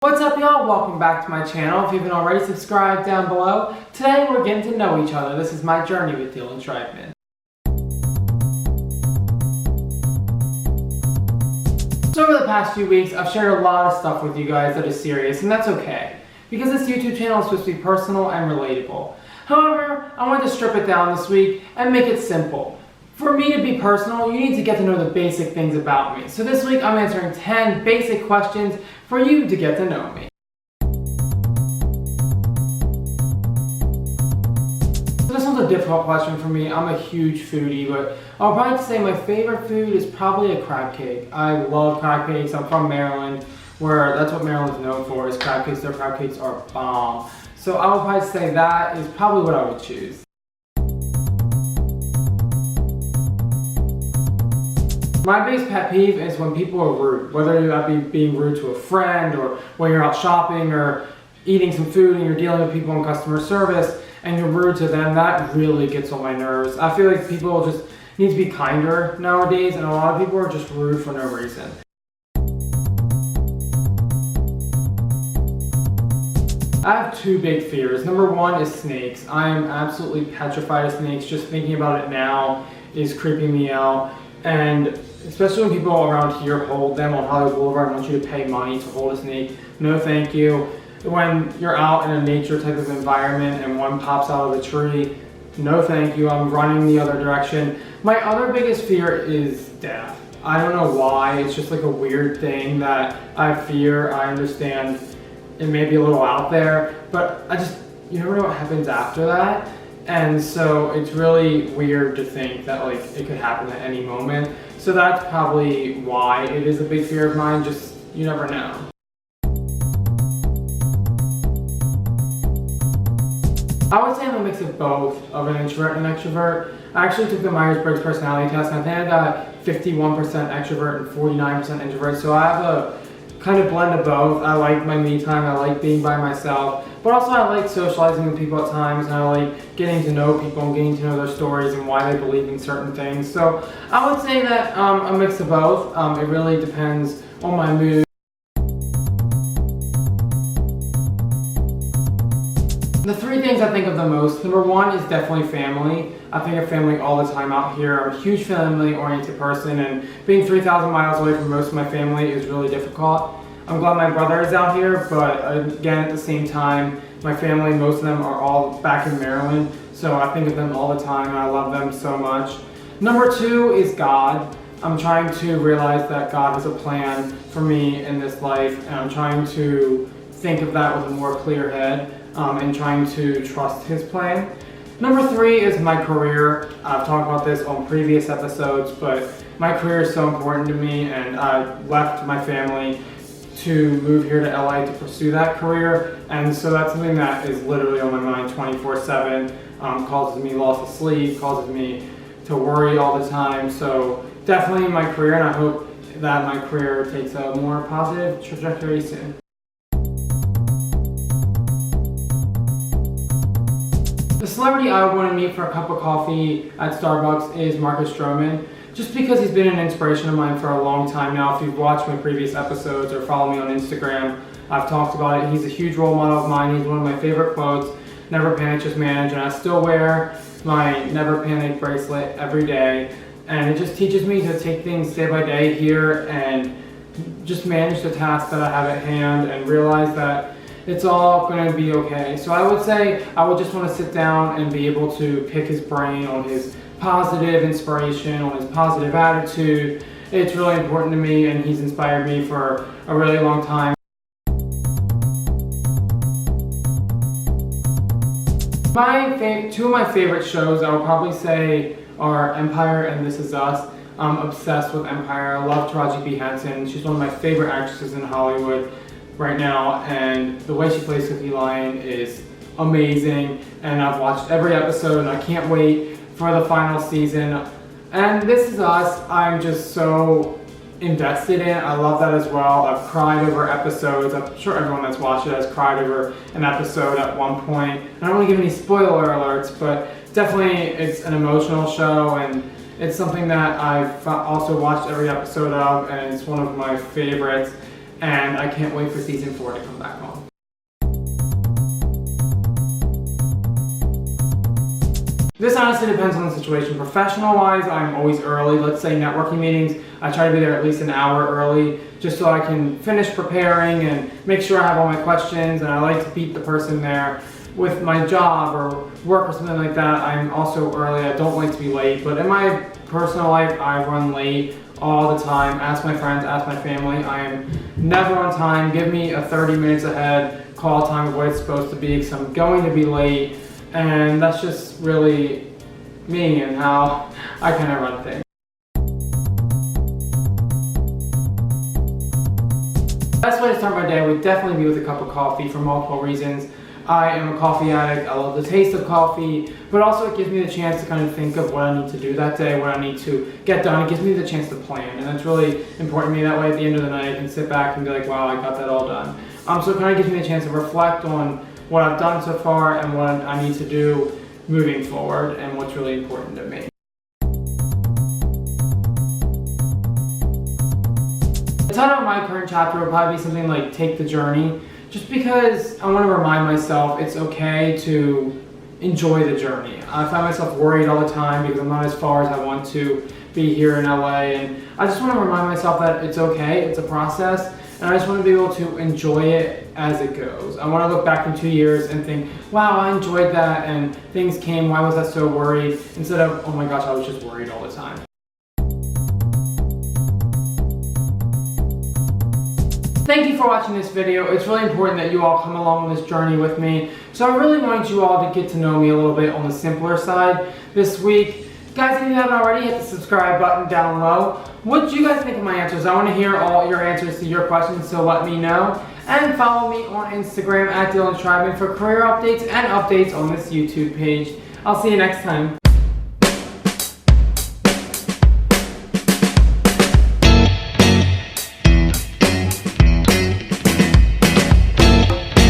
What's up, y'all? Welcome back to my channel. If you haven't already, subscribe down below. Today we're getting to know each other. This is my journey with Schreibman. So over the past few weeks, I've shared a lot of stuff with you guys that is serious, and that's okay, because this YouTube channel is supposed to be personal and relatable. However, I wanted to strip it down this week and make it simple. For me to be personal, you need to get to know the basic things about me. So this week I'm answering 10 basic questions for you to get to know me. So this one's a difficult question for me. I'm a huge foodie, but I'll probably say my favorite food is probably a crab cake. I love crab cakes. I'm from Maryland, where that's what Maryland's known for, is crab cakes. Their crab cakes are bomb. So I would probably say that is probably what I would choose. My biggest pet peeve is when people are rude, whether that be being rude to a friend or when you're out shopping or eating some food and you're dealing with people in customer service and you're rude to them. That really gets on my nerves. I feel like people just need to be kinder nowadays, and a lot of people are just rude for no reason. I have two big fears. Number one is snakes. I am absolutely petrified of snakes. Just thinking about it now is creeping me out. And especially when people around here hold them on Hollywood Boulevard and want you to pay money to hold a snake. No thank you. When you're out in a nature type of environment and one pops out of the tree, no thank you. I'm running the other direction. My other biggest fear is death. I don't know why. It's just like a weird thing that I fear. I understand it may be a little out there, but you never know what happens after that. And so it's really weird to think that like it could happen at any moment. So that's probably why it is a big fear of mine. Just, you never know. I would say I'm a mix of both, of an introvert and an extrovert. I actually took the Myers-Briggs personality test, and I think I got 51% extrovert and 49% introvert. So I have a kind of blend of both. I like my me time, I like being by myself, but also I like socializing with people at times, and I like getting to know people and getting to know their stories and why they believe in certain things. So I would say that a mix of both. It really depends on my mood. The three things I think of the most, number one is definitely family. I think of family all the time out here. I'm a huge family-oriented person, and being 3,000 miles away from most of my family is really difficult. I'm glad my brother is out here, but again, at the same time, my family, most of them are all back in Maryland, so I think of them all the time, and I love them so much. Number two is God. I'm trying to realize that God has a plan for me in this life, and I'm trying to think of that with a more clear head. And trying to trust his plan. Number three is my career. I've talked about this on previous episodes, but my career is so important to me, and I left my family to move here to LA to pursue that career, and so that's something that is literally on my mind 24/7. Causes me loss of sleep, causes me to worry all the time. So definitely my career, and I hope that my career takes a more positive trajectory soon. The celebrity I would want to meet for a cup of coffee at Starbucks is Marcus Schreibman, just because he's been an inspiration of mine for a long time now. If you've watched my previous episodes or follow me on Instagram, I've talked about it. He's a huge role model of mine. He's one of my favorite quotes, "Never panic, just manage," and I still wear my Never Panic bracelet every day, and it just teaches me to take things day by day here and just manage the tasks that I have at hand and realize that it's all going to be okay. So I would say I would just want to sit down and be able to pick his brain on his positive inspiration, on his positive attitude. It's really important to me, and he's inspired me for a really long time. Two of my favorite shows I would probably say are Empire and This Is Us. I'm obsessed with Empire. I love Taraji P. Henson. She's one of my favorite actresses in Hollywood right now, and the way she plays Cookie Lion is amazing, and I've watched every episode, and I can't wait for the final season. And This Is Us, I'm just so invested in. I love that as well. I've cried over episodes. I'm sure everyone that's watched it has cried over an episode at one point. I don't want to give any spoiler alerts, but definitely it's an emotional show, and it's something that I've also watched every episode of, and it's one of my favorites. and I can't wait for season 4 to come back on. This honestly depends on the situation. Professional-wise, I'm always early. Let's say networking meetings, I try to be there at least an hour early just so I can finish preparing and make sure I have all my questions, and I like to beat the person there. With my job or work or something like that, I'm also early. I don't like to be late, but in my personal life, I run late all the time. Ask my friends, ask my family. I am never on time. Give me a 30 minutes ahead call time of what it's supposed to be because I'm going to be late. And that's just really me and how I kind of run things. The best way to start my day would definitely be with a cup of coffee for multiple reasons. I am a coffee addict, I love the taste of coffee, but also it gives me the chance to kind of think of what I need to do that day, what I need to get done. It gives me the chance to plan, and that's really important to me. That way at the end of the night I can sit back and be like, wow, I got that all done. So it kind of gives me a chance to reflect on what I've done so far and what I need to do moving forward and what's really important to me. The title of my current chapter would probably be something like Take the Journey, just because I want to remind myself it's okay to enjoy the journey. I find myself worried all the time because I'm not as far as I want to be here in LA, and I just want to remind myself that it's okay, it's a process, and I just want to be able to enjoy it as it goes. I want to look back in 2 years and think, wow, I enjoyed that and things came, why was I so worried? Instead of, oh my gosh, I was just worried all the time. Thank you for watching this video. It's really important that you all come along on this journey with me. So I really want you all to get to know me a little bit on the simpler side this week. Guys, if you haven't already, hit the subscribe button down low. What do you guys think of my answers? I want to hear all your answers to your questions, so let me know. And follow me on Instagram at Schreibman for career updates and updates on this YouTube page. I'll see you next time.